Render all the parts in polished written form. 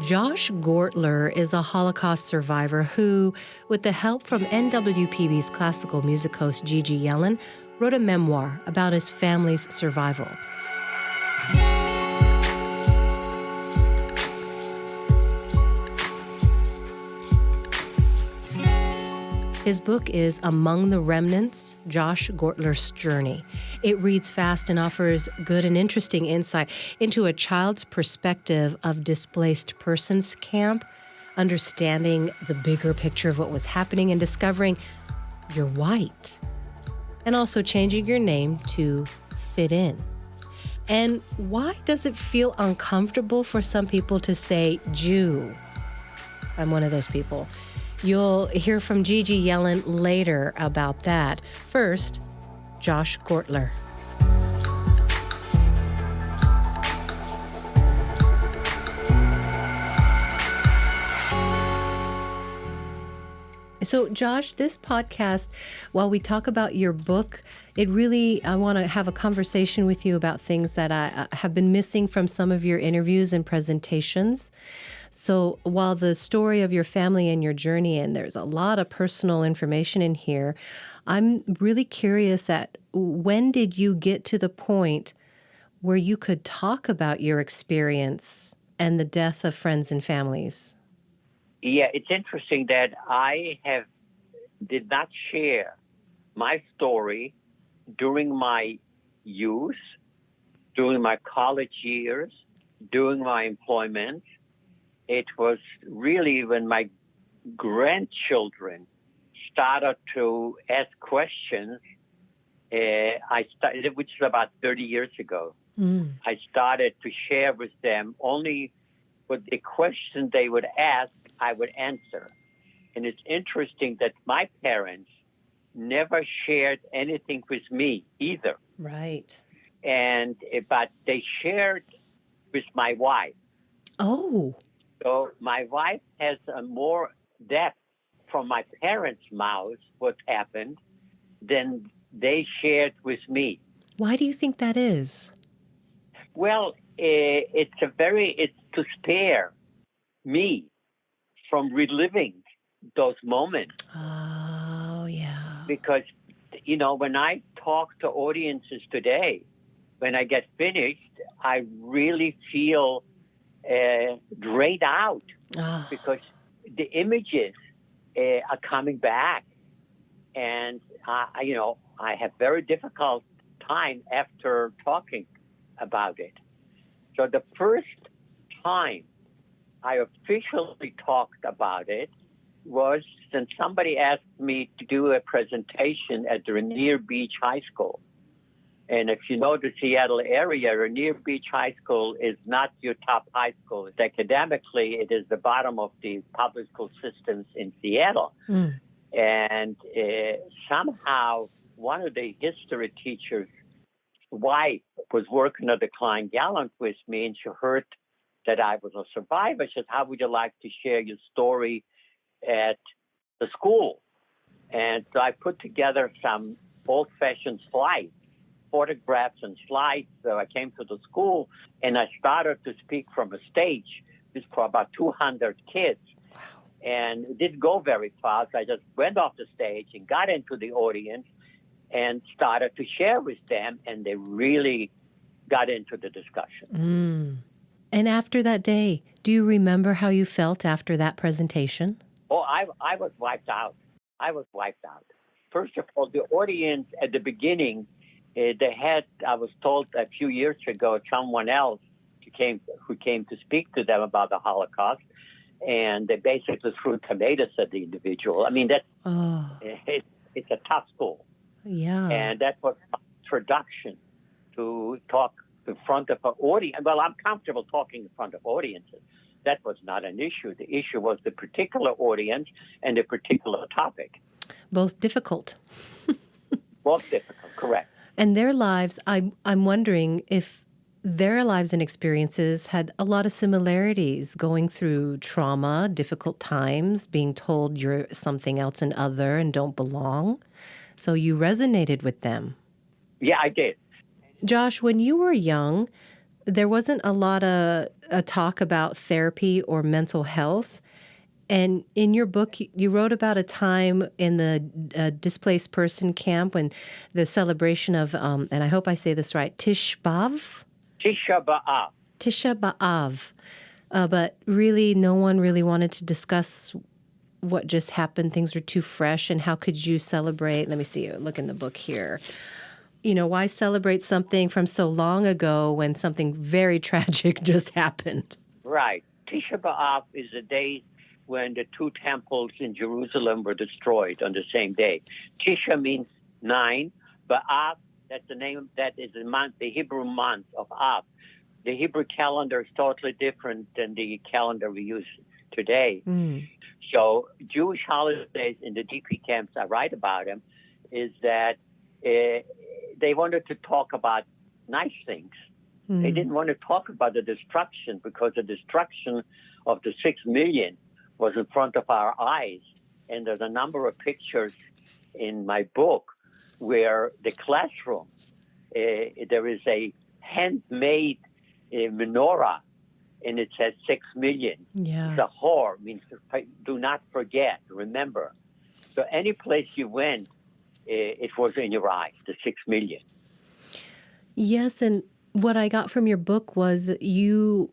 Josh Gortler is a Holocaust survivor who, with the help from NWPB's classical music host Gigi Yellen, wrote a memoir about his family's survival. His book is Among the Remnants, Josh Gortler's Journey. It reads fast and offers good and interesting insight into a child's perspective of displaced persons camp, understanding the bigger picture of what was happening and discovering you're white, and also changing your name to fit in. And why does it feel uncomfortable for some people to say Jew? I'm one of those people. You'll hear from Gigi Yellen later about that. First, Josh Gortler. So, Josh, this podcast, while we talk about your book, I want to have a conversation with you about things that I have been missing from some of your interviews and presentations. So while the story of your family and your journey, and there's a lot of personal information in here, I'm really curious at when did you get to the point where you could talk about your experience and the death of friends and families? Yeah, it's interesting that I did not share my story during my youth, during my college years, during my employment. It was really when my grandchildren started to ask questions, which is about 30 years ago. I started to share with them only what the question they would ask, I would answer. And it's interesting that my parents never shared anything with me either. Right. But they shared with my wife. Oh. So my wife has a more depth from my parents' mouths what happened than they shared with me. Why do you think that is? Well, it's to spare me from reliving those moments. Oh, yeah. Because, when I talk to audiences today, when I get finished, I really feel drained out because the images are coming back, and I have very difficult time after talking about it. So the first time I officially talked about it was when somebody asked me to do a presentation at the Rainier Beach High School. And if you know the Seattle area, Rainier Beach High School is not your top high school. Academically, it is the bottom of the public school systems in Seattle. And somehow, one of the history teachers' wife was working at the Klein Gallant with me, and she heard that I was a survivor. She said, "How would you like to share your story at the school?" And so I put together some old-fashioned slides, photographs and slides. So I came to the school and I started to speak from a stage. This for about 200 kids. Wow. And it didn't go very fast. I just went off the stage and got into the audience and started to share with them, and they really got into the discussion. And after that day, do you remember how you felt after that presentation? Oh, I was wiped out. First of all, the audience at the beginning, I was told a few years ago, someone else who came to speak to them about the Holocaust, and they basically threw tomatoes at the individual. I mean, it's a tough school. Yeah. And that was my introduction to talk in front of an audience. Well, I'm comfortable talking in front of audiences. That was not an issue. The issue was the particular audience and the particular topic. Both difficult. Both difficult, correct. And their lives, I'm wondering if their lives and experiences had a lot of similarities, going through trauma, difficult times, being told you're something else and other and don't belong. So you resonated with them. Yeah, I did. Josh, when you were young, there wasn't a lot of a talk about therapy or mental health. And in your book, you wrote about a time in the Displaced Person camp when the celebration of, and I hope I say this right, Tisha B'Av? Tisha B'Av. But really, no one really wanted to discuss what just happened. Things were too fresh. And how could you celebrate? Let me see, look in the book here. Why celebrate something from so long ago when something very tragic just happened? Right. Tisha B'Av is a day when the two temples in Jerusalem were destroyed on the same day. Tisha means 9, B'Av, that's the name, that is the month, the Hebrew month of Av. The Hebrew calendar is totally different than the calendar we use today. So Jewish holidays in the DP camps, I write about them, is that they wanted to talk about nice things. They didn't want to talk about the destruction, because the destruction of the 6 million was in front of our eyes. And there's a number of pictures in my book where the classroom, there is a handmade menorah, and it says 6 million. Yeah. The whore means do not forget, remember. So any place you went, it was in your eyes, the 6 million. Yes, and what I got from your book was that you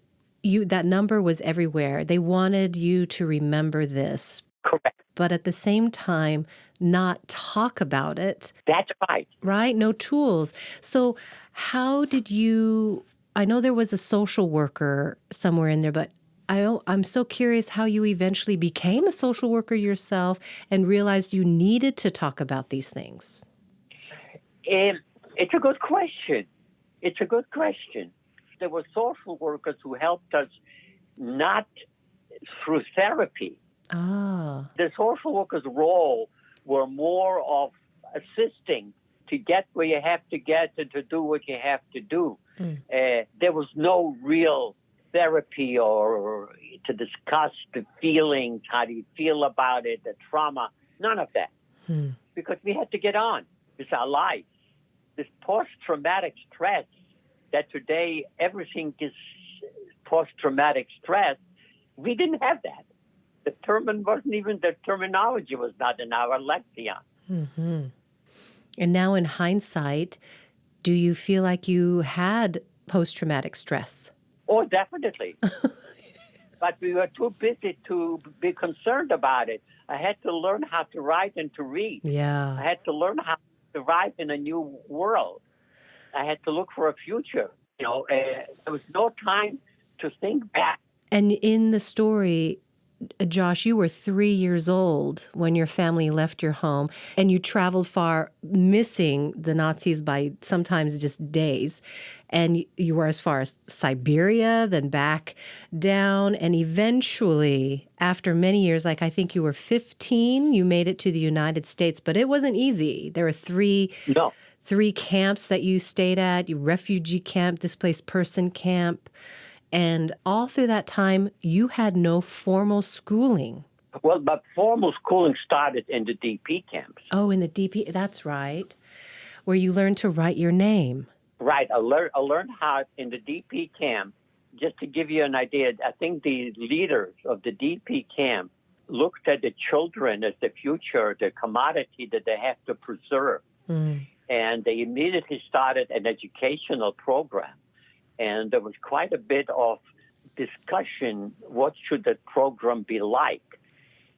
that number was everywhere. They wanted you to remember this. Correct. But at the same time, not talk about it. That's right. Right? No tools. So how did you, I know there was a social worker somewhere in there, but I'm so curious how you eventually became a social worker yourself and realized you needed to talk about these things. It's a good question. It's a good question. There were social workers who helped us not through therapy. The social worker's role were more of assisting to get where you have to get and to do what you have to do. There was no real therapy or to discuss the feelings, how do you feel about it, the trauma, none of that. Because we had to get on with our life. This post-traumatic stress, that today everything is post-traumatic stress, we didn't have that. The terminology was not in our lexicon. And now in hindsight, do you feel like you had post-traumatic stress? Oh, definitely. But we were too busy to be concerned about it. I had to learn how to write and to read. Yeah. I had to learn how to write in a new world. I had to look for a future. There was no time to think back. And in the story, Josh, you were 3 years old when your family left your home, and you traveled far, missing the Nazis by sometimes just days. And you were as far as Siberia, then back down, and eventually, after many years, like I think you were 15, you made it to the United States, but it wasn't easy. There were three camps that you stayed at, refugee camp, displaced person camp. And all through that time, you had no formal schooling. Well, but formal schooling started in the DP camps. Oh, in the DP, that's right, where you learned to write your name. Right. I learned how in the DP camp, just to give you an idea, I think the leaders of the DP camp looked at the children as the future, the commodity that they have to preserve. And they immediately started an educational program. And there was quite a bit of discussion, what should that program be like?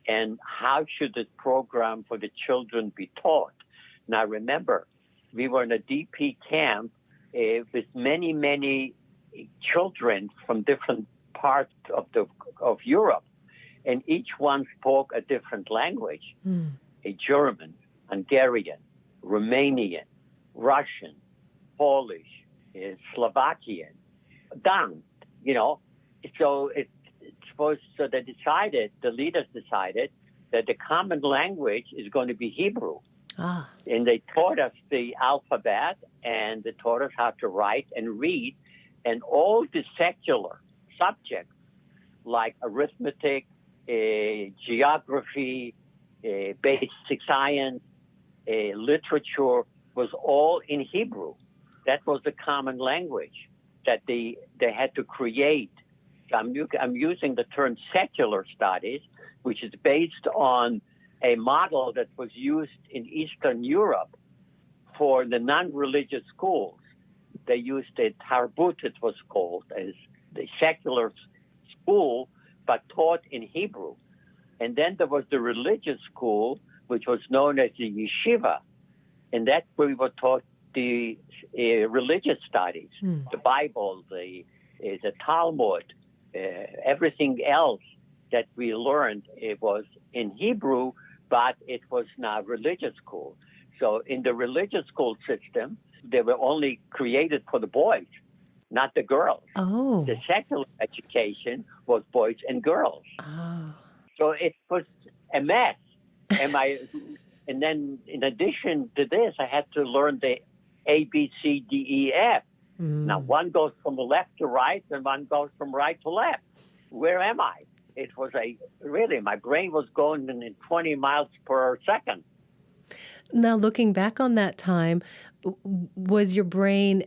And how should this program for the children be taught? Now, remember, we were in a DP camp with many, many children from different parts of Europe. And each one spoke a different language, a German, Hungarian, Romanian, Russian, Polish, Slovakian, down, So the leaders decided that the common language is going to be Hebrew. And they taught us the alphabet, and they taught us how to write and read, and all the secular subjects like arithmetic, geography, basic science, literature was all in Hebrew. That was the common language. that they had to create. I'm using the term secular studies, which is based on a model that was used in Eastern Europe for the non-religious schools. They used a tarbut, it was called, as the secular school, but taught in Hebrew. And then there was the religious school, which was known as the yeshiva. And that's where we were taught the religious studies, the Bible, the Talmud, everything else that we learned. It was in Hebrew, but it was not religious school. So in the religious school system, they were only created for the boys, not the girls. Oh. The secular education was boys and girls. Oh. So it was a mess. And then in addition to this, I had to learn the A, B, C, D, E, F. Now, one goes from the left to right, and one goes from right to left. Where am I? It was my brain was going in 20 miles per second. Now, looking back on that time, was your brain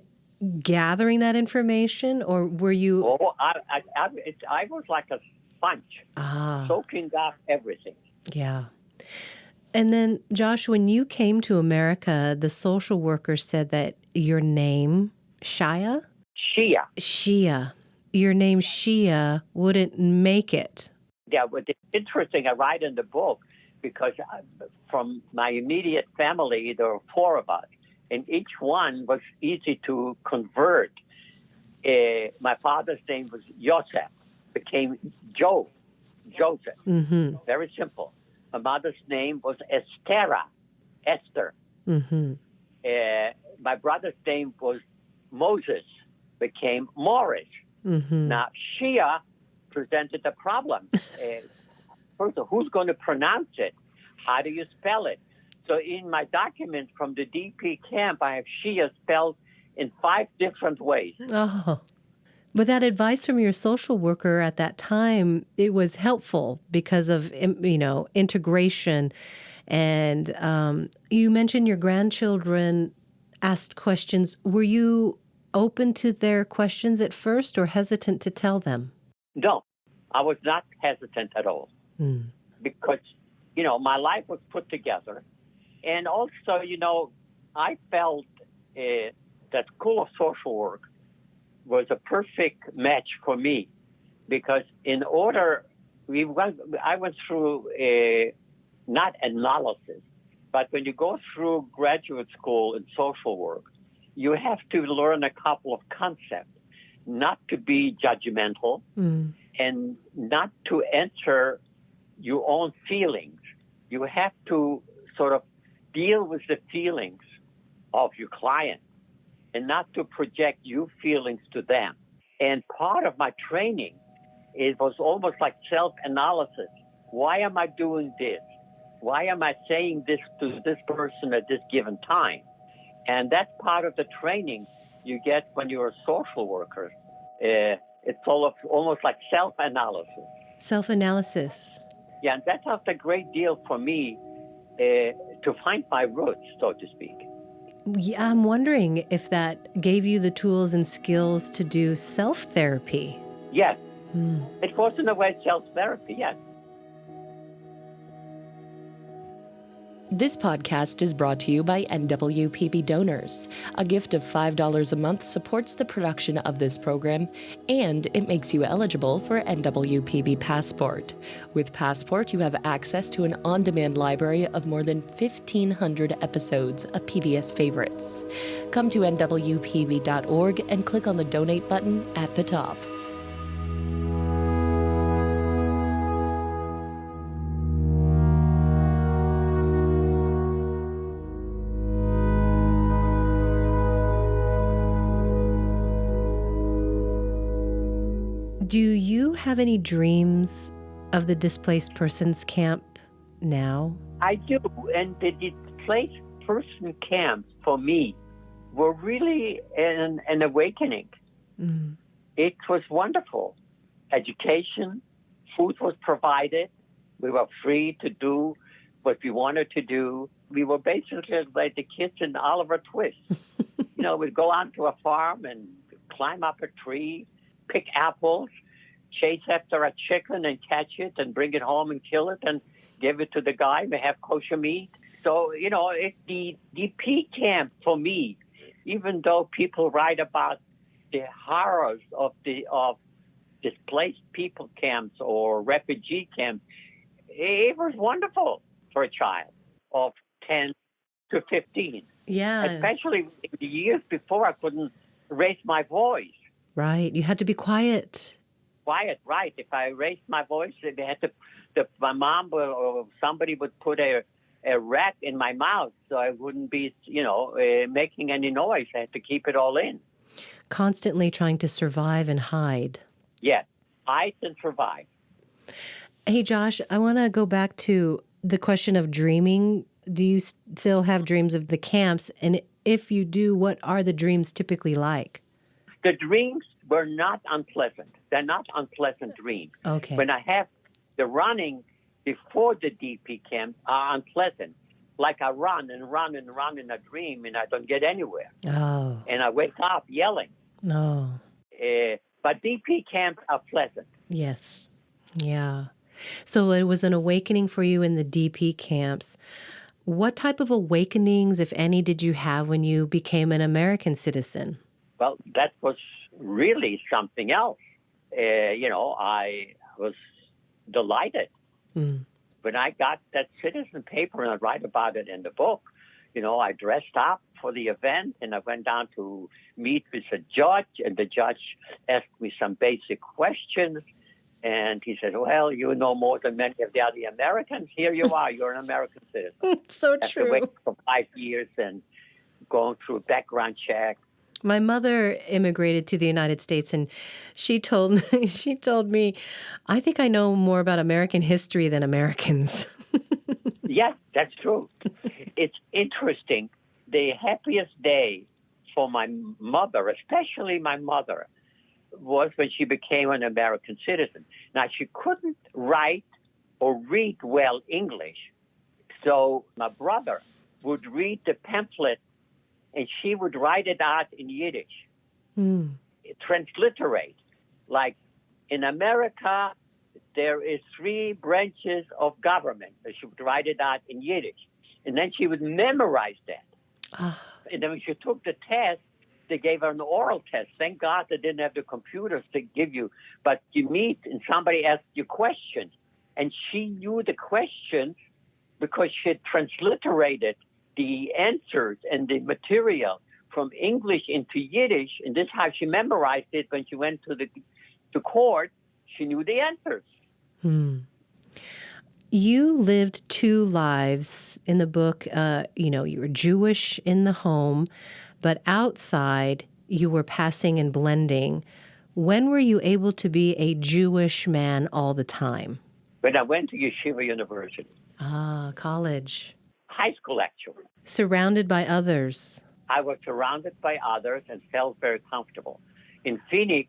gathering that information, or were you? Oh, I was like a sponge, soaking up everything. Yeah. And then, Josh, when you came to America, the social worker said that your name, Shia? Shia. Your name, Shia, wouldn't make it. Yeah, but it's interesting. I write in the book because from my immediate family, there were 4 of us, and each one was easy to convert. My father's name was Yosef, became Joseph. Mm-hmm. Very simple. My mother's name was Esther. Mm-hmm. My brother's name was Moses, became Morris. Mm-hmm. Now, Shia presented a problem. First of all, who's going to pronounce it? How do you spell it? So in my documents from the DP camp, I have Shia spelled in 5 different ways. Oh. But that advice from your social worker at that time, it was helpful because of, integration. And you mentioned your grandchildren asked questions. Were you open to their questions at first or hesitant to tell them? No, I was not hesitant at all because, my life was put together. And also, I felt that School of Social Work was a perfect match for me because I went through not analysis, but when you go through graduate school in social work, you have to learn a couple of concepts, not to be judgmental and not to enter your own feelings. You have to sort of deal with the feelings of your client and not to project your feelings to them. And part of my training, it was almost like self-analysis. Why am I doing this? Why am I saying this to this person at this given time? And that's part of the training you get when you're a social worker. It's almost like self-analysis. Self-analysis. Yeah, and that helped a great deal for me to find my roots, so to speak. Yeah, I'm wondering if that gave you the tools and skills to do self-therapy. Yes. It was in a way self-therapy, yes. This podcast is brought to you by NWPB donors. A gift of $5 a month supports the production of this program, and it makes you eligible for NWPB Passport. With Passport, you have access to an on-demand library of more than 1,500 episodes of PBS favorites. Come to NWPB.org and click on the donate button at the top. Do you have any dreams of the Displaced Persons Camp now? I do, and the Displaced Person camps for me were really an awakening. It was wonderful. Education, food was provided. We were free to do what we wanted to do. We were basically like the kids in Oliver Twist. We'd go out to a farm and climb up a tree, pick apples, chase after a chicken and catch it and bring it home and kill it and give it to the guy. We have kosher meat. So, it's the DP camp for me, even though people write about the horrors of displaced people camps or refugee camps, it was wonderful for a child of 10 to 15. Yeah. Especially in the years before I couldn't raise my voice. Right. You had to be quiet. Quiet, right. If I raised my voice, they had my mom or somebody would put a rat in my mouth so I wouldn't be, making any noise. I had to keep it all in. Constantly trying to survive and hide. Yes, hide and survive. Hey, Josh, I want to go back to the question of dreaming. Do you still have dreams of the camps? And if you do, what are the dreams typically like? The dreams were not unpleasant. They're not unpleasant dreams. Okay. When I have the running before the DP camp are unpleasant. Like I run and run and run in a dream and I don't get anywhere. Oh. And I wake up yelling. No. But DP camps are pleasant. Yes. Yeah. So it was an awakening for you in the DP camps. What type of awakenings, if any, did you have when you became an American citizen? Well, that was really something else. I was delighted. Mm. When I got that citizen paper, and I write about it in the book, I dressed up for the event, and I went down to meet with a judge, and the judge asked me some basic questions, and he said, well, you know more than many of the other Americans. Here you are. You're an American citizen. So After true. waiting for 5 years and going through a background check. My mother immigrated to the United States, and she told me, I think I know more about American history than Americans. Yes, that's true. It's interesting. The happiest day for my mother, especially my mother, was when she became an American citizen. Now, she couldn't write or read well English, so my brother would read the pamphlet and she would write it out in Yiddish, transliterate. Like, in America, there is 3 branches of government. So she would write it out in Yiddish. And then she would memorize that. And then when she took the test, they gave her an oral test. Thank God they didn't have the computers to give you. But you meet and somebody asks you questions. And she knew the questions because she had transliterated the answers and the material from English into Yiddish, and this is how she memorized it when she went to court. She knew the answers. You lived 2 lives in the book. You were Jewish in the home, but outside you were passing and blending. When were you able to be a Jewish man all the time? When I went to Yeshiva University. College. High school, actually. Surrounded by others. I was surrounded by others and felt very comfortable. In Phoenix,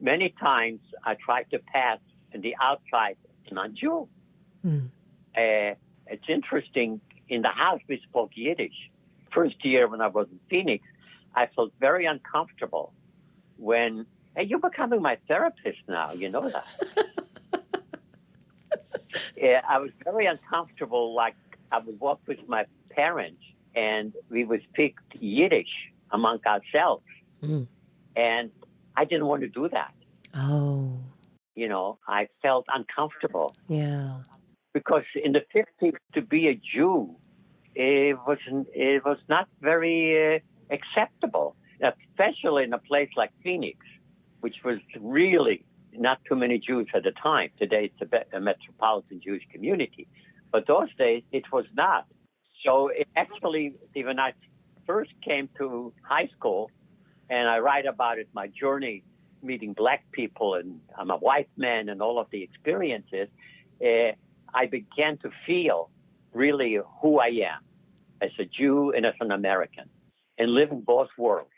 many times I tried to pass on the outside non-Jew. It's interesting. In the house, we spoke Yiddish. First year when I was in Phoenix, I felt very uncomfortable when, hey, you're becoming my therapist now, you know that. I was very uncomfortable, like I would walk with my parents and we would speak Yiddish among ourselves. And I didn't want to do that. Oh. I felt uncomfortable. Yeah. Because in the 50s, to be a Jew, it was not very acceptable, especially in a place like Phoenix, which was really not too many Jews at the time. Today, it's a metropolitan Jewish community. But those days, it was not. So when I first came to high school, and I write about it, my journey meeting black people, and I'm a white man, and all of the experiences, I began to feel really who I am as a Jew and as an American, and live in both worlds.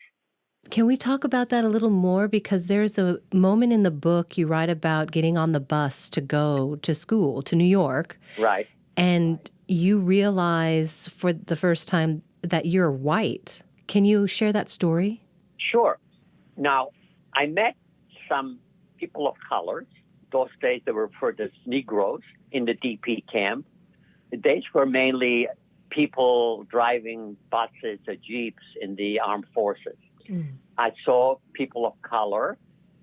Can we talk about that a little more? Because there's a moment in the book you write about getting on the bus to go to school, to New York. Right. And you realize for the first time that you're white. Can you share that story? Sure. Now, I met some people of color. Those days they were referred as Negroes in the DP camp. These were mainly people driving buses or jeeps in the armed forces. I saw people of color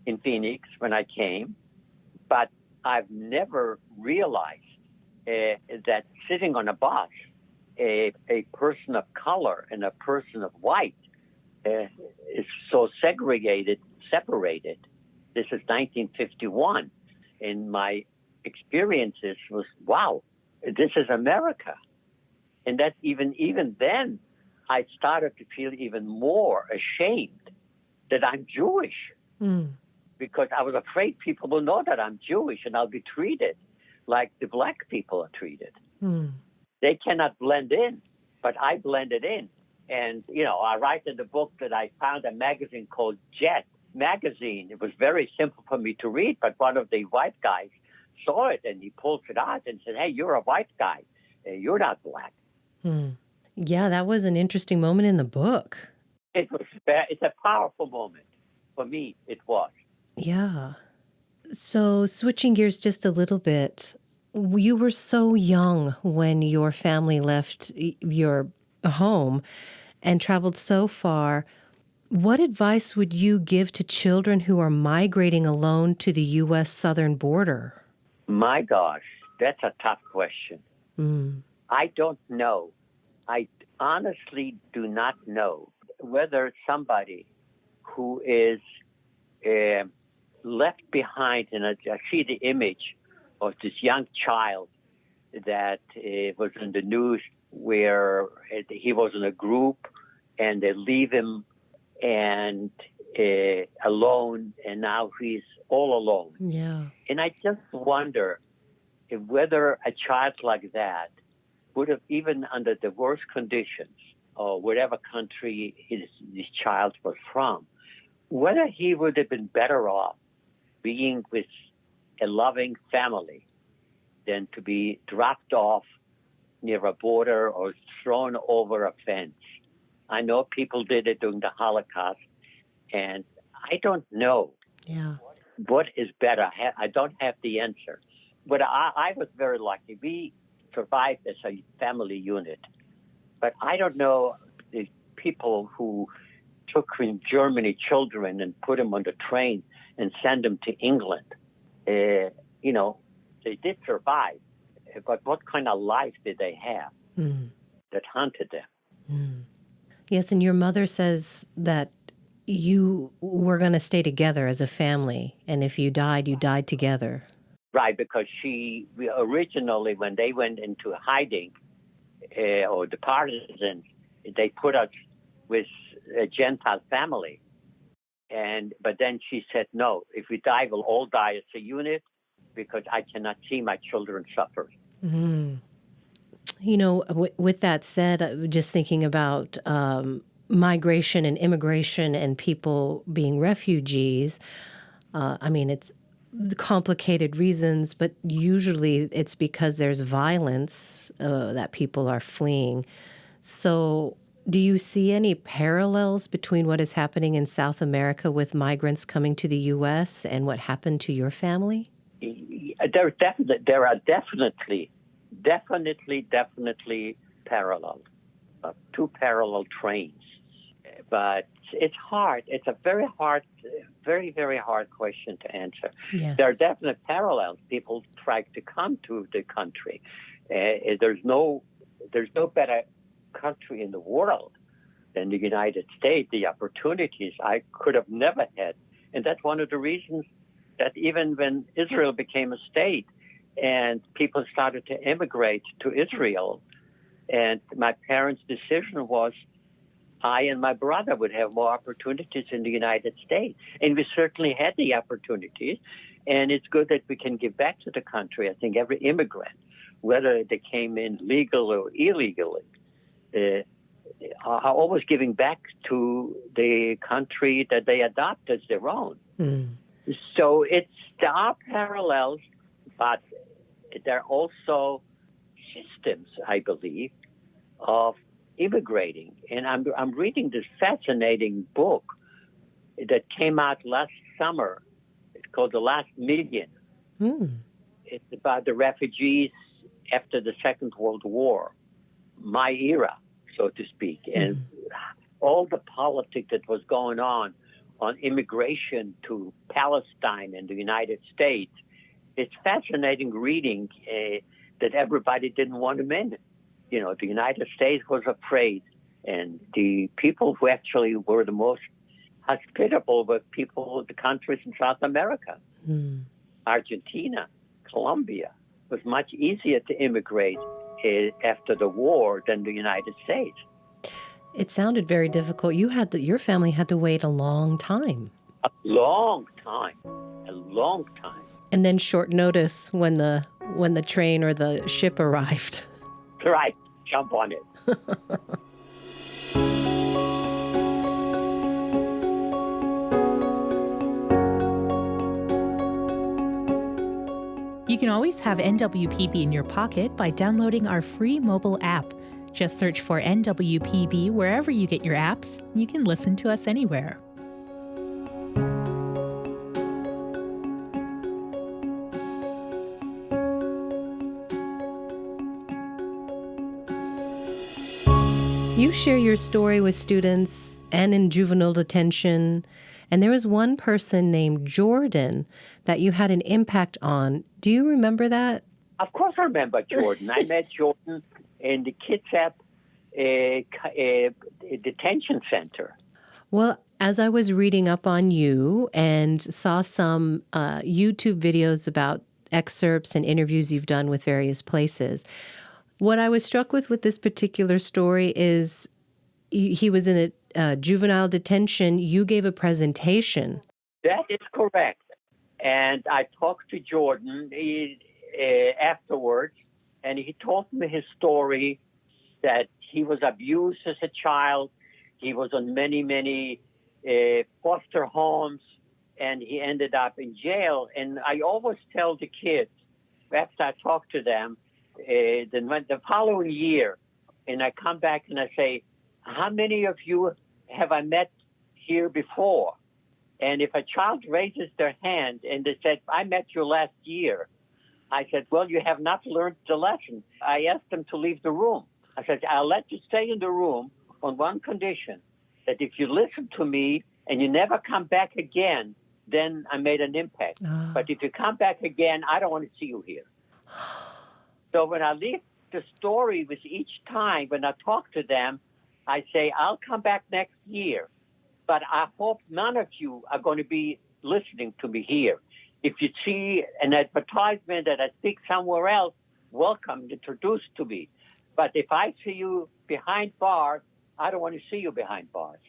in Phoenix when I came, but I've never realized that sitting on a bus, a person of color and a person of white is so separated. This is 1951. And my experiences was, wow, this is America. And that even then, I started to feel even more ashamed that I'm Jewish. Because I was afraid people will know that I'm Jewish and I'll be treated like the black people are treated. They cannot blend in, but I blended in. And, I write in the book that I found a magazine called Jet magazine. It was very simple for me to read, but one of the white guys saw it and he pulled it out and said, hey, you're a white guy. You're not black. Yeah, that was an interesting moment in the book. It's a powerful moment. For me, it was. Yeah. So switching gears just a little bit, you were so young when your family left your home and traveled so far. What advice would you give to children who are migrating alone to the U.S. southern border? My gosh, that's a tough question. I don't know. I honestly do not know whether somebody who is left behind, and I see the image of this young child that was in the news where he was in a group and they leave him and alone, and now he's all alone. Yeah. And I just wonder whether a child like that would have, even under the worst conditions, or whatever country this child was from, whether he would have been better off being with a loving family than to be dropped off near a border or thrown over a fence. I know people did it during the Holocaust, and I don't know what is better. I don't have the answer. But I was very lucky. We survived as a family unit. But I don't know the people who took in Germany children and put them on the train and sent them to England. They did survive. But what kind of life did they have that haunted them? Yes, and your mother says that you were going to stay together as a family, and if you died together. Right, because originally, when they went into hiding, or the partisans, they put us with a Gentile family. But then she said, no, if we die, we'll all die as a unit, because I cannot see my children suffer. With that said, just thinking about migration and immigration and people being refugees, it's complicated reasons, but usually it's because there's violence that people are fleeing. So do you see any parallels between what is happening in South America with migrants coming to the U.S. and what happened to your family? There are definitely parallel, two parallel trains. But it's hard. It's a very hard, very, very hard question to answer. Yes. There are definite parallels. People try to come to the country. There's no better country in the world than the United States. The opportunities I could have never had. And that's one of the reasons that even when Israel became a state and people started to immigrate to Israel, and my parents' decision was I and my brother would have more opportunities in the United States. And we certainly had the opportunities. And it's good that we can give back to the country. I think every immigrant, whether they came in legal or illegally, are always giving back to the country that they adopt as their own. So there are parallels, but there are also systems, I believe, of immigrating. And I'm reading this fascinating book that came out last summer. It's called The Last Million. It's about the refugees after the Second World War, my era, so to speak, and all the politics that was going on immigration to Palestine and the United States. It's fascinating reading that everybody didn't want them in. You know, the United States was afraid, and the people who actually were the most hospitable were people of the countries in South America. Argentina, Colombia. It was much easier to immigrate after the war than the United States. It sounded very difficult. Your family had to wait a long time. A long time. And then short notice when the train or the ship arrived. Right. Jump on it. You can always have NWPB in your pocket by downloading our free mobile app. Just search for NWPB wherever you get your apps. You can listen to us anywhere. You share your story with students and in juvenile detention. And there was one person named Jordan that you had an impact on. Do you remember that? Of course I remember Jordan. I met Jordan in the Kitsap detention center. Well, as I was reading up on you and saw some YouTube videos about excerpts and interviews you've done with various places, what I was struck with this particular story is he was in a juvenile detention. You gave a presentation. That is correct. And I talked to Jordan afterwards, and he told me his story that he was abused as a child. He was on many foster homes, and he ended up in jail. And I always tell the kids, after I talk to them, the following year, and I come back and I say, how many of you have I met here before? And if a child raises their hand and they said, I met you last year, I said, well, you have not learned the lesson. I asked them to leave the room. I said, I'll let you stay in the room on one condition, that if you listen to me and you never come back again, then I made an impact. But if you come back again, I don't want to see you here. So when I leave the story with each time, when I talk to them, I say, I'll come back next year, but I hope none of you are going to be listening to me here. If you see an advertisement that I speak somewhere else, welcome, introduce to me. But if I see you behind bars, I don't want to see you behind bars.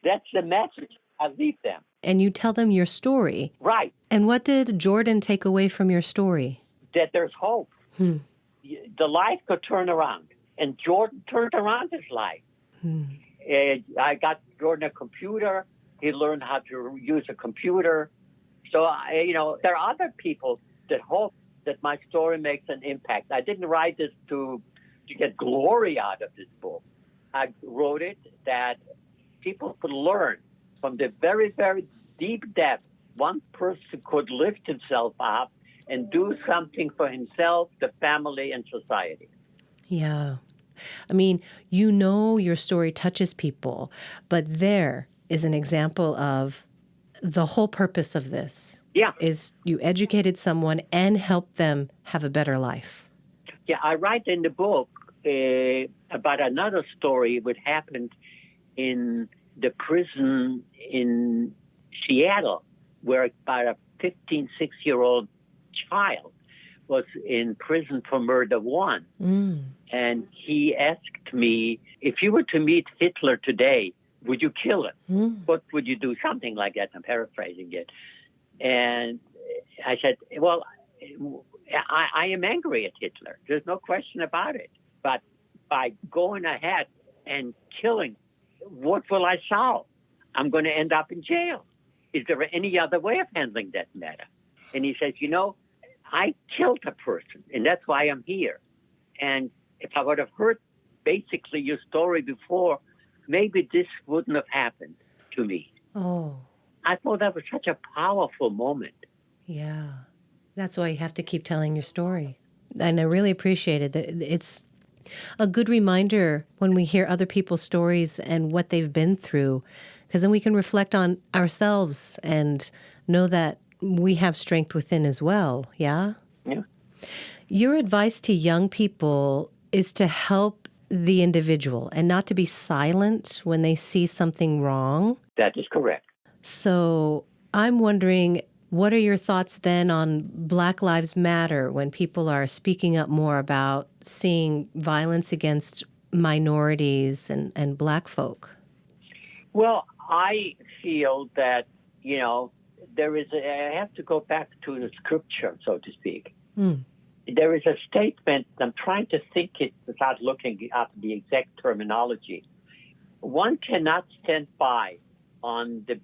That's the message I leave them. And you tell them your story. Right. And what did Jordan take away from your story? That there's hope. The life could turn around. And Jordan turned around his life. I got Jordan a computer. He learned how to use a computer. So, there are other people that hope that my story makes an impact. I didn't write this to get glory out of this book. I wrote it that people could learn from the very, very deep depth. One person could lift himself up and do something for himself, the family, and society. Yeah. I mean, your story touches people, but there is an example of the whole purpose of this. Yeah. Is you educated someone and helped them have a better life. Yeah, I write in the book about another story that happened in the prison in Seattle, where about a 16-year-old child was in prison for murder one. And he asked me, if you were to meet Hitler today, would you kill him? What would you do? Something like that. I'm paraphrasing it. And I said, well, I am angry at Hitler. There's no question about it. But by going ahead and killing, what will I solve? I'm going to end up in jail. Is there any other way of handling that matter? And he says, I killed a person, and that's why I'm here. And if I would have heard basically your story before, maybe this wouldn't have happened to me. Oh, I thought that was such a powerful moment. yeah. That's why you have to keep telling your story. And I really appreciate it. It's a good reminder when we hear other people's stories and what they've been through, because then we can reflect on ourselves and know that we have strength within as well. Yeah? Yeah. Your advice to young people is to help the individual and not to be silent when they see something wrong. That is correct. So I'm wondering, what are your thoughts then on Black Lives Matter when people are speaking up more about seeing violence against minorities and Black folk? Well, I feel that, I have to go back to the scripture, so to speak. There is a statement, I'm trying to think it without looking up the exact terminology. One cannot stand by on the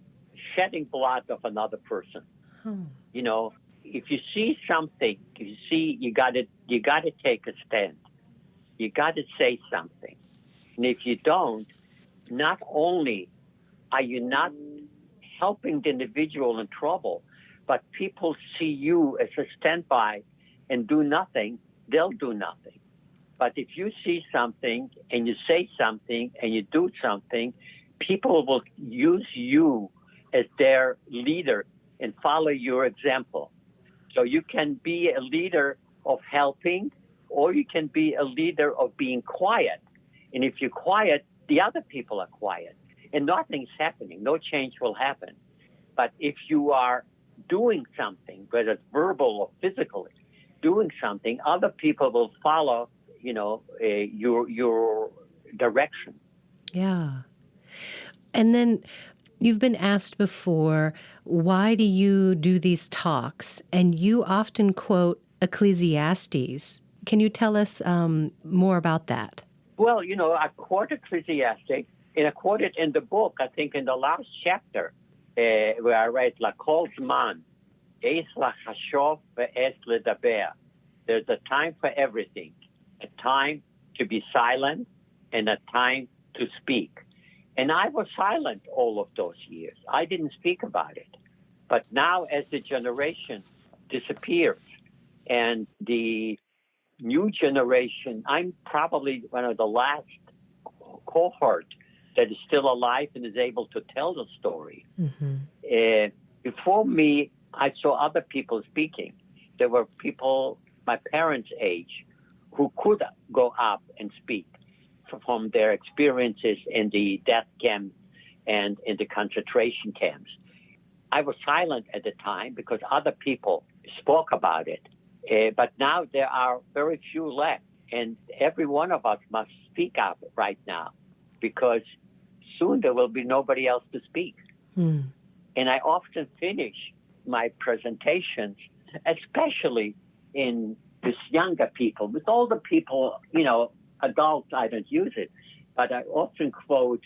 shedding blood of another person. If you see something, you got to take a stand. You got to say something. And if you don't, not only are you not helping the individual in trouble, but people see you as a standby and do nothing, they'll do nothing. But if you see something and you say something and you do something, people will use you as their leader and follow your example. So you can be a leader of helping, or you can be a leader of being quiet. And if you're quiet, the other people are quiet. And nothing's happening. No change will happen. But if you are doing something, whether it's verbal or physically, doing something, other people will follow, your direction. Yeah. And then you've been asked before, why do you do these talks? And you often quote Ecclesiastes. Can you tell us more about that? Well, I quote Ecclesiastes, and I quote it in the book, I think in the last chapter, where I write, La kol zman, es lachashov ve'es ledaber. There's a time for everything, a time to be silent and a time to speak. And I was silent all of those years. I didn't speak about it. But now as the generation disappears and the new generation, I'm probably one of the last cohort that is still alive and is able to tell the story. Before me, I saw other people speaking. There were people my parents' age who could go up and speak from their experiences in the death camps and in the concentration camps. I was silent at the time because other people spoke about it. But now there are very few left. And every one of us must speak up right now because soon there will be nobody else to speak. And I often finish my presentations, especially in with younger people. With older people, adults, I don't use it. But I often quote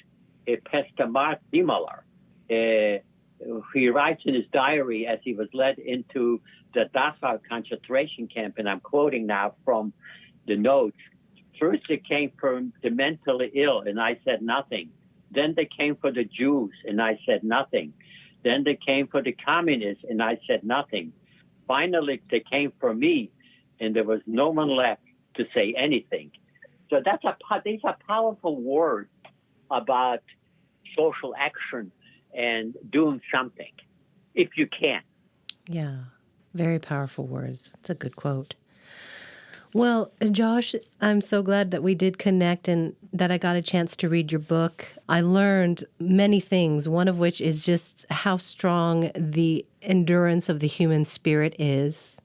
Pastor Mark Niemöller. He writes in his diary as he was led into the Dachau concentration camp, and I'm quoting now from the notes. First they came for the mentally ill, and I said nothing. Then they came for the Jews, and I said nothing. Then they came for the communists, and I said nothing. Finally, they came for me, and there was no one left to say anything. So these are powerful words about social action and doing something, if you can. Yeah, very powerful words. It's a good quote. Well, Josh, I'm so glad that we did connect and that I got a chance to read your book. I learned many things, one of which is just how strong the endurance of the human spirit is.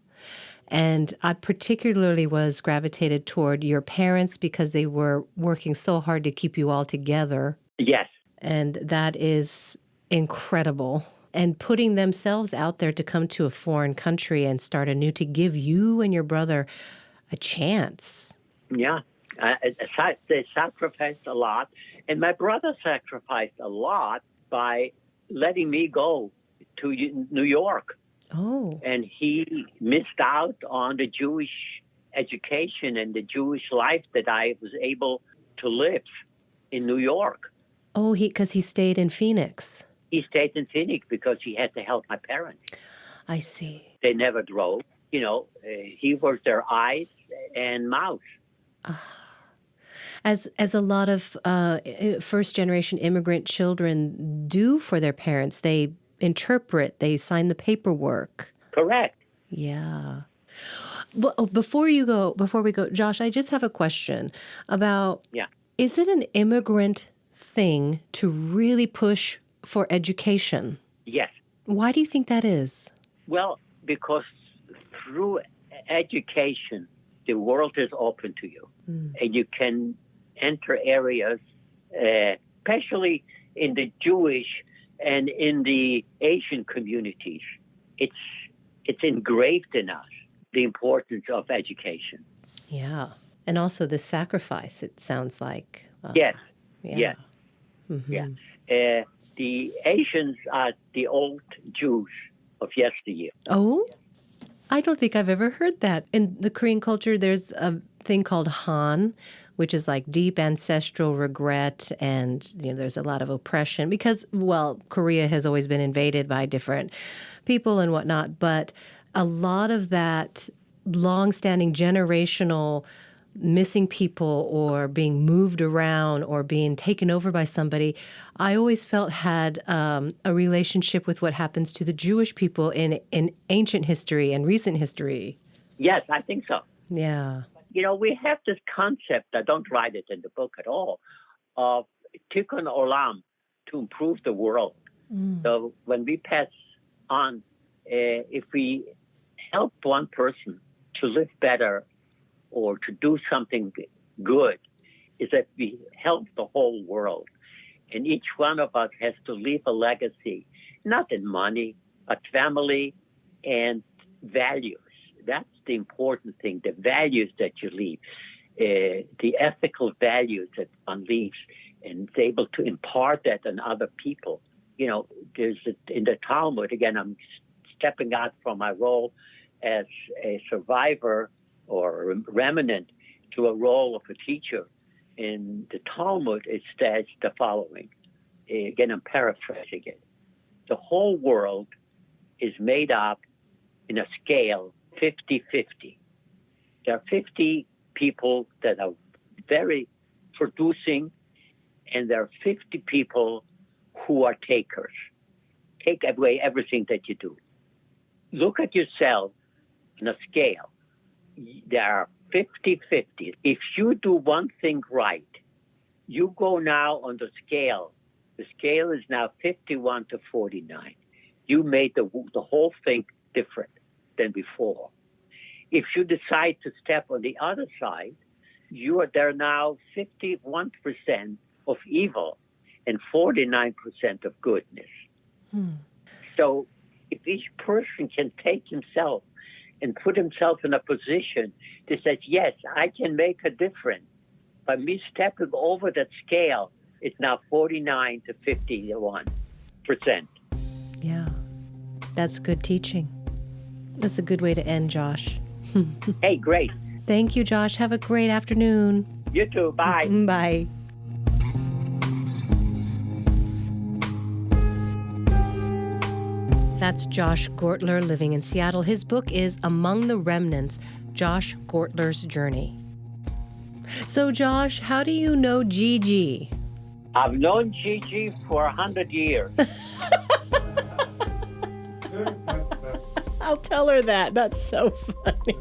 And I particularly was gravitated toward your parents because they were working so hard to keep you all together. Yes. And that is incredible. And putting themselves out there to come to a foreign country and start anew to give you and your brother a chance. Yeah. They sacrificed a lot. And my brother sacrificed a lot by letting me go to New York. Oh. And he missed out on the Jewish education and the Jewish life that I was able to live in New York. Oh, because he stayed in Phoenix. He stayed in Phoenix because he had to help my parents. I see. They never drove. He was their eyes and mouth. As a lot of first-generation immigrant children do for their parents, they interpret, they sign the paperwork. Correct. Yeah. Well, before we go, Josh, I just have a question about, is it an immigrant thing to really push for education? Yes. Why do you think that is? Well, because through education, the world is open to you, and you can enter areas, especially in the Jewish and in the Asian communities. It's engraved in us, the importance of education. Yeah. And also the sacrifice, it sounds like. Yes. Yeah. Yes. Mm-hmm. Yeah. The Asians are the old Jews of yesteryear. Oh? I don't think I've ever heard that. In the Korean culture, there's a thing called Han, which is like deep ancestral regret, and there's a lot of oppression because, Korea has always been invaded by different people and whatnot, but a lot of that long-standing generational missing people or being moved around or being taken over by somebody, I always felt had a relationship with what happens to the Jewish people in ancient history and recent history. Yes, I think so. Yeah. We have this concept, I don't write it in the book at all, of Tikkun Olam, to improve the world. So when we pass on, if we help one person to live better or to do something good, is that we help the whole world. And each one of us has to leave a legacy, not in money, but family and values. That's the important thing, the values that you leave, the ethical values that one leaves, and is able to impart that on other people. There's in the Talmud, again, I'm stepping out from my role as a survivor or a remnant to a role of a teacher. In the Talmud, it says the following. Again, I'm paraphrasing it. The whole world is made up in a scale 50-50. There are 50 people that are very producing, and there are 50 people who are takers. Take away everything that you do. Look at yourself in a scale. There are 50-50. If you do one thing right, you go now on the scale. The scale is now 51-49. You made the whole thing different than before. If you decide to step on the other side, there are now 51% of evil and 49% of goodness. So if each person can take himself and put himself in a position that says, yes, I can make a difference. By me stepping over that scale, it's now 49-51%. Yeah, that's good teaching. That's a good way to end, Josh. Hey, great. Thank you, Josh. Have a great afternoon. You too. Bye. Bye. That's Josh Gortler living in Seattle. His book is Among the Remnants, Josh Gortler's Journey. So, Josh, how do you know Gigi? I've known Gigi for 100 years. I'll tell her that. That's so funny.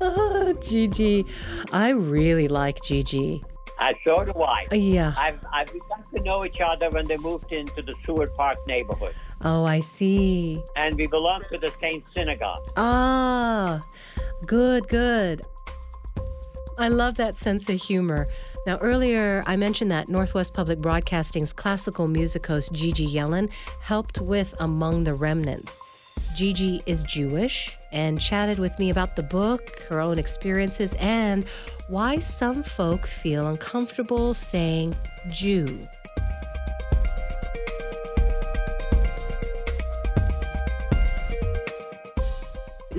Oh, Gigi. I really like Gigi. So do I. Yeah. We got to know each other when they moved into the Seward Park neighborhood. Oh, I see. And we belong to the same synagogue. Ah, good. I love that sense of humor. Now, earlier I mentioned that Northwest Public Broadcasting's classical music host Gigi Yellen helped with Among the Remnants. Gigi is Jewish and chatted with me about the book, her own experiences, and why some folk feel uncomfortable saying Jew.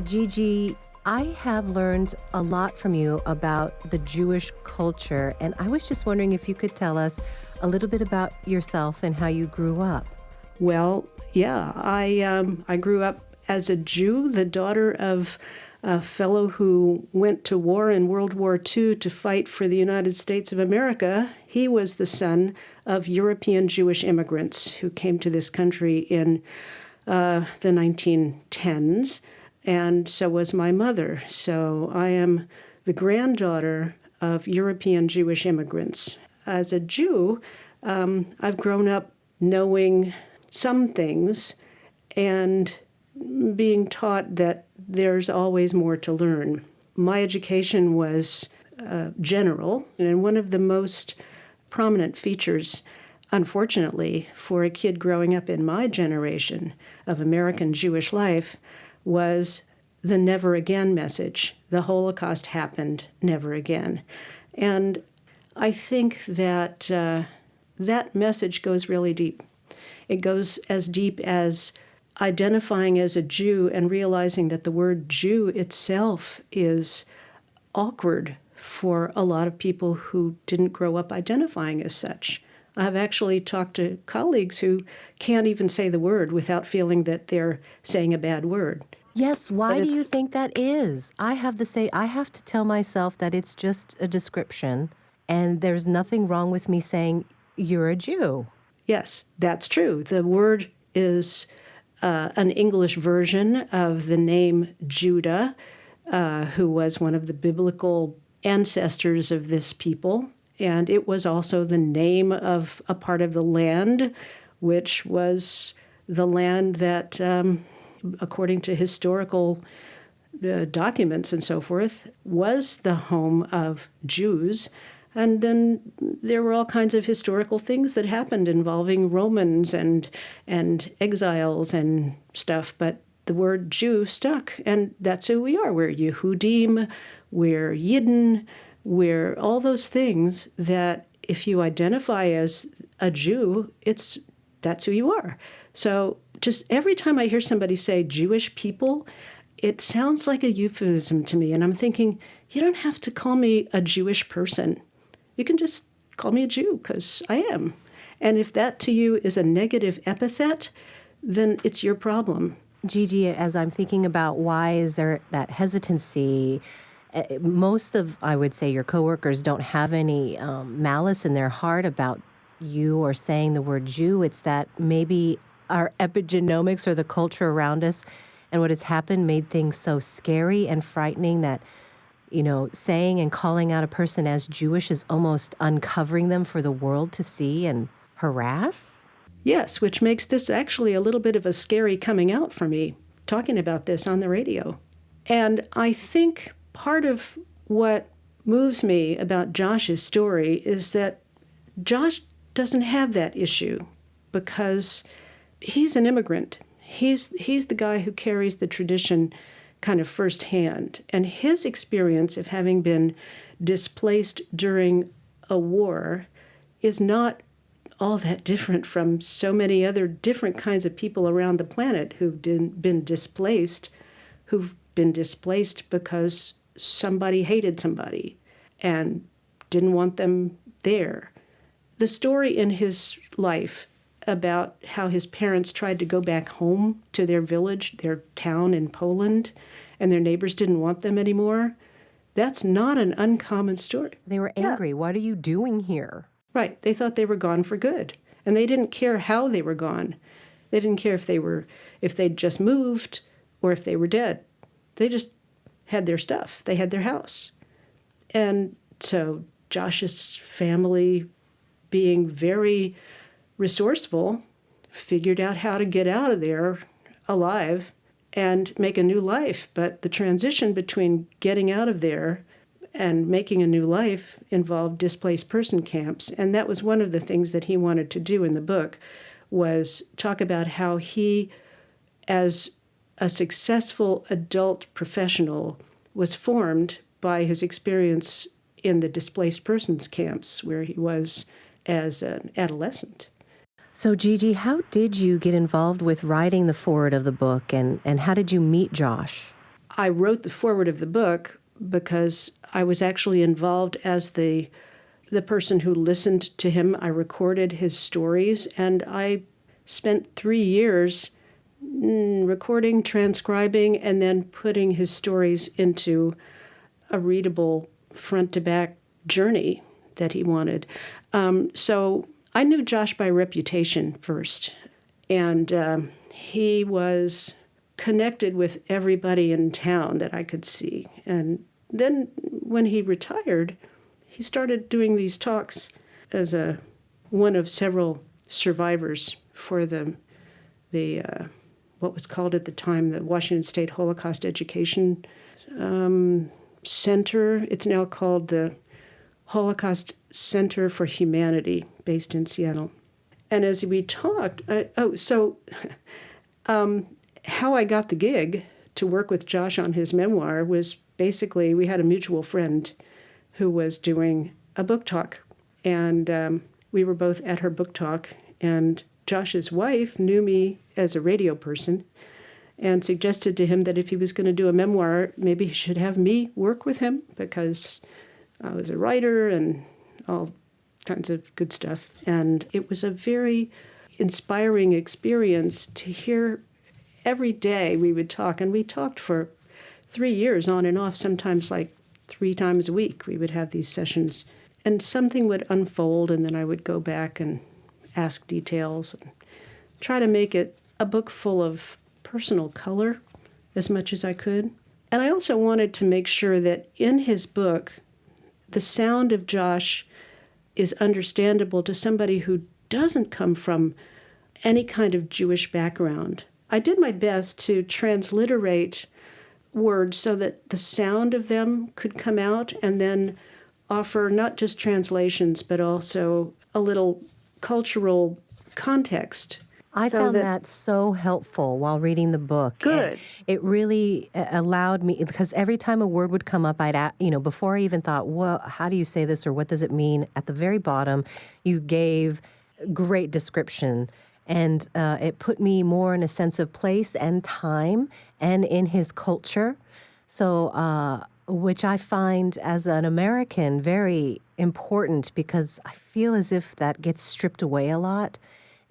Gigi, I have learned a lot from you about the Jewish culture, and I was just wondering if you could tell us a little bit about yourself and how you grew up. Well, yeah, I grew up as a Jew, the daughter of a fellow who went to war in World War II to fight for the United States of America. He was the son of European Jewish immigrants who came to this country in the 1910s, and so was my mother. So I am the granddaughter of European Jewish immigrants. As a Jew, I've grown up knowing some things and being taught that there's always more to learn. My education was general, and one of the most prominent features, unfortunately, for a kid growing up in my generation of American Jewish life was the never again message. The Holocaust happened, never again. And I think that that message goes really deep. It goes as deep as identifying as a Jew and realizing that the word Jew itself is awkward for a lot of people who didn't grow up identifying as such. I've actually talked to colleagues who can't even say the word without feeling that they're saying a bad word. Yes, why do you think that is? I have to tell myself that it's just a description and there's nothing wrong with me saying you're a Jew. Yes, that's true. The word is an English version of the name Judah, who was one of the biblical ancestors of this people. And it was also the name of a part of the land, which was the land that, according to historical documents and so forth, was the home of Jews. And then there were all kinds of historical things that happened involving Romans and exiles and stuff, but the word Jew stuck, and that's who we are. We're Yehudim, we're Yidden, we're all those things that if you identify as a Jew, that's who you are. So just every time I hear somebody say Jewish people, it sounds like a euphemism to me, and I'm thinking, you don't have to call me a Jewish person. You can just call me a Jew, because I am. And if that to you is a negative epithet, then it's your problem. Gigi, as I'm thinking about why is there that hesitancy, most of, I would say, your coworkers don't have any malice in their heart about you or saying the word Jew. It's that maybe our epigenomics or the culture around us and what has happened made things so scary and frightening that saying and calling out a person as Jewish is almost uncovering them for the world to see and harass? Yes, which makes this actually a little bit of a scary coming out for me, talking about this on the radio. And I think part of what moves me about Josh's story is that Josh doesn't have that issue because he's an immigrant. He's the guy who carries the tradition kind of firsthand. And his experience of having been displaced during a war is not all that different from so many other different kinds of people around the planet who've been displaced because somebody hated somebody and didn't want them there. The story in his life about how his parents tried to go back home to their village, their town in Poland, and their neighbors didn't want them anymore, that's not an uncommon story. They were angry. Yeah. What are you doing here? Right. They thought they were gone for good. And they didn't care how they were gone. They didn't care if they'd just moved or if they were dead. They just had their stuff. They had their house. And so Josh's family, being very resourceful, figured out how to get out of there alive and make a new life. But the transition between getting out of there and making a new life involved displaced person camps. And that was one of the things that he wanted to do in the book, was talk about how he, as a successful adult professional, was formed by his experience in the displaced persons camps where he was as an adolescent. So, Gigi, how did you get involved with writing the foreword of the book, and how did you meet Josh? I wrote the foreword of the book because I was actually involved as the the person who listened to him. I recorded his stories, and I spent 3 years recording, transcribing, and then putting his stories into a readable front-to-back journey that he wanted. So I knew Josh by reputation first, and he was connected with everybody in town that I could see. And then when he retired, he started doing these talks as one of several survivors for the what was called at the time the Washington State Holocaust Education Center. It's now called the Holocaust Center for Humanity, based in Seattle. And as we talked, how I got the gig to work with Josh on his memoir was basically we had a mutual friend who was doing a book talk. And we were both at her book talk, and Josh's wife knew me as a radio person and suggested to him that if he was going to do a memoir, maybe he should have me work with him because I was a writer and all kinds of good stuff. And it was a very inspiring experience to hear. Every day we would talk, and we talked for 3 years on and off, sometimes like 3 times a week. We would have these sessions, and something would unfold, and then I would go back and ask details and try to make it a book full of personal color as much as I could. And I also wanted to make sure that in his book, the sound of Josh is understandable to somebody who doesn't come from any kind of Jewish background. I did my best to transliterate words so that the sound of them could come out, and then offer not just translations, but also a little cultural context. I found that so helpful while reading the book. Good. It really allowed me, because every time a word would come up, before I even thought, well, how do you say this or what does it mean? At the very bottom, you gave great description. And it put me more in a sense of place and time and in his culture. So, which I find as an American very important, because I feel as if that gets stripped away a lot.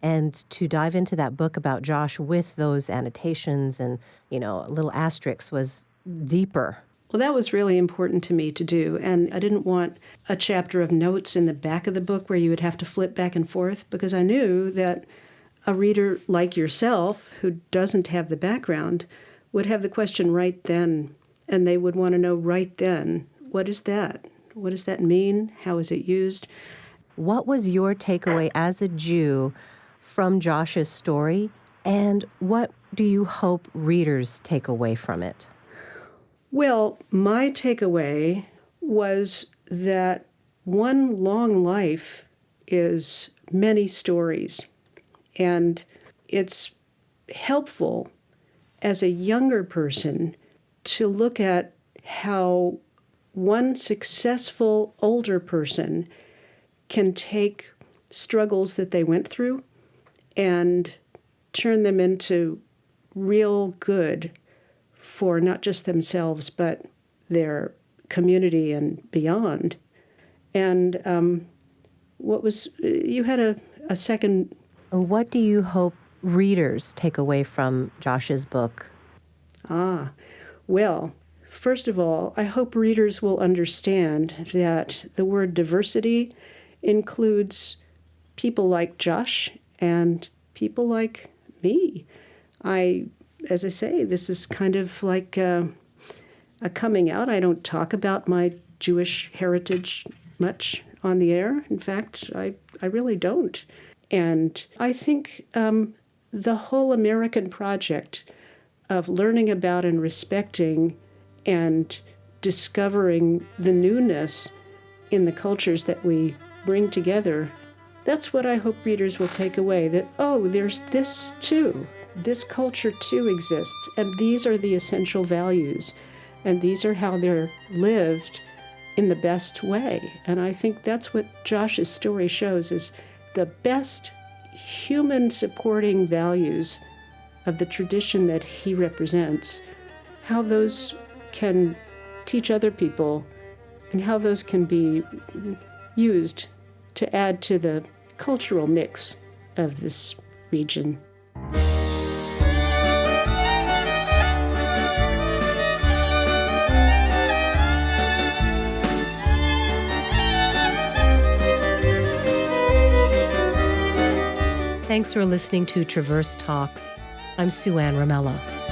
And to dive into that book about Josh with those annotations and, little asterisks was deeper. Well, that was really important to me to do. And I didn't want a chapter of notes in the back of the book where you would have to flip back and forth, because I knew that a reader like yourself who doesn't have the background would have the question right then, and they would want to know right then, what is that? What does that mean? How is it used? What was your takeaway as a Jew from Josh's story, and what do you hope readers take away from it? Well, my takeaway was that one long life is many stories. And it's helpful as a younger person to look at how one successful older person can take struggles that they went through and turn them into real good for not just themselves, but their community and beyond. And you had a second. What do you hope readers take away from Josh's book? Well, first of all, I hope readers will understand that the word diversity includes people like Josh and people like me. As I say, this is kind of like a coming out. I don't talk about my Jewish heritage much on the air. In fact, I really don't. And I think the whole American project of learning about and respecting and discovering the newness in the cultures that we bring together, that's what I hope readers will take away, that, oh, there's this too. This culture too exists, and these are the essential values, and these are how they're lived in the best way. And I think that's what Josh's story shows, is the best human supporting values of the tradition that he represents, how those can teach other people, and how those can be used to add to the cultural mix of this region. Thanks for listening to Traverse Talks. I'm Sueann Ramella.